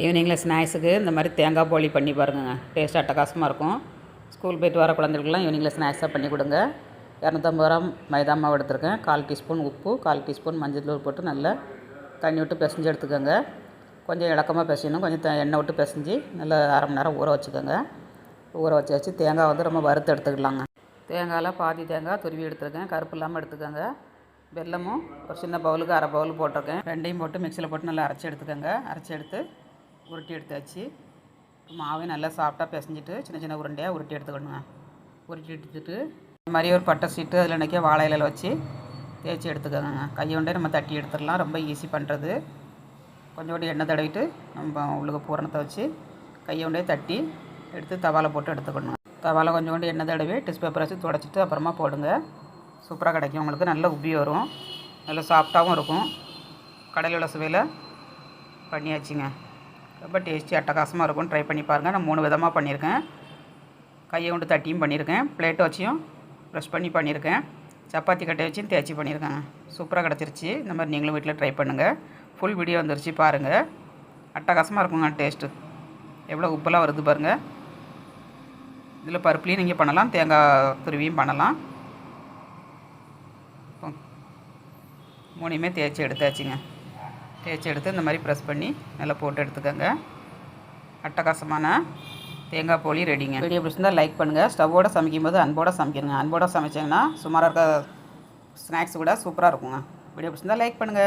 ஈவினிங்கில் ஸ்நாக்ஸுக்கு இந்த மாதிரி தேங்காய் போலி பண்ணி பாருங்க. டேஸ்ட் அட்டகாசமாக இருக்கும். ஸ்கூல் போய்ட்டு வர குழந்தைகளுக்குலாம் ஈவினிங்கில் ஸ்நாக்ஸாக பண்ணி கொடுங்க. 250 கிராம் மைதா மாவு எடுத்துருக்கேன். 1/4 டீஸ்பூன் உப்பு, 1/4 டீஸ்பூன் மஞ்சள் தூள் போட்டு நல்லா தண்ணி விட்டு பிசைஞ்சு எடுத்துக்கோங்க. கொஞ்சம் இலக்கமாக பிசையணும். கொஞ்சம் எண்ணெய் விட்டு பிசைஞ்சு நல்லா அரை மணி நேரம் ஊற வச்சுக்கோங்க. ஊற வச்சு தேங்காய் வந்து ரொம்ப வறுத்து எடுத்துக்கலாங்க. தேங்காயில் பாதி தேங்காய் துருவி எடுத்துருக்கேன். கருப்பு இல்லாமல் எடுத்துக்கோங்க. வெல்லமும் ஒரு சின்ன பவுலுக்கு அரை பவுல் போட்டிருக்கேன். ரெண்டையும் போட்டு மிக்சியில் போட்டு நல்லா அரைச்சி எடுத்துக்கோங்க. அரைச்சி எடுத்து உருட்டி எடுத்தாச்சு. மாவையும் நல்லா சாஃப்டாக பிசைஞ்சிட்டு சின்ன சின்ன உருண்டையாக உருட்டி எடுத்துக்கணுங்க. உருட்டி எடுத்துட்டு இந்த மாதிரி ஒரு பட்டை சீட்டு அதில் நினைக்க வாழை இலையில் வச்சு தேய்ச்சி எடுத்துக்கோங்க. கையொண்டே நம்ம தட்டி எடுத்துடலாம். ரொம்ப ஈஸி பண்ணுறது. கொஞ்சோண்டு எண்ணெய் தடவிட்டு நம்ம உள்ளுக்கு பூரணத்தை வச்சு கையொண்டே தட்டி எடுத்து தவாவில் போட்டு எடுத்துக்கணுங்க. தவாவில் கொஞ்சோண்டு எண்ணெய் தடவி டிஷ்யூ பேப்பர் வச்சு துடைச்சிட்டு அப்புறமா போடுங்க. சூப்பராக கிடைக்கும். உங்களுக்கு நல்ல உப்பி வரும். நல்ல சாஃப்டாகவும் இருக்கும். கடையில் உள்ள சுவையில் பண்ணியாச்சுங்க. ரொம்ப டேஸ்டி அட்டகாசமாக இருக்கும். ட்ரை பண்ணி பாருங்கள். நான் 3 விதமாக பண்ணியிருக்கேன். கையை கொண்டு தட்டியும் பண்ணியிருக்கேன். பிளேட் வச்சியும் ப்ரெஷ் பண்ணி பண்ணியிருக்கேன். சப்பாத்தி கட்டை வச்சும் தேய்ச்சி பண்ணியிருக்கேங்க. சூப்பராக கிடச்சிருச்சு. இந்த மாதிரி நீங்களும் வீட்டில் ட்ரை பண்ணுங்கள். ஃபுல் வீடியோ வந்துருச்சு பாருங்கள். அட்டகாசமாக இருக்குங்க டேஸ்ட்டு. எவ்வளோ உப்பெல்லாம் வருது பாருங்கள். இதில் பருப்புலேயும் நீங்கள் பண்ணலாம். தேங்காய் துருவியும் பண்ணலாம். 3யுமே தேய்ச்சி எடுத்தாச்சுங்க. தேய்ச்சி எடுத்து இந்த மாதிரி ப்ரெஸ் பண்ணி நல்லா போட்டு எடுத்துக்கோங்க. அட்டகாசமான தேங்காய் போலி ரெடிங்க. வீடியோ பிடிச்சிருந்தால் லைக் பண்ணுங்கள். ஸ்டவ்வோடு சமைக்கும் போது அன்போடு சமைக்கிறங்க. அன்போடு சமைச்சிங்கன்னா சுமாராக இருக்க ஸ்நாக்ஸ் கூட சூப்பராக இருக்குங்க. வீடியோ பிடிச்சிருந்தால் லைக் பண்ணுங்கள்.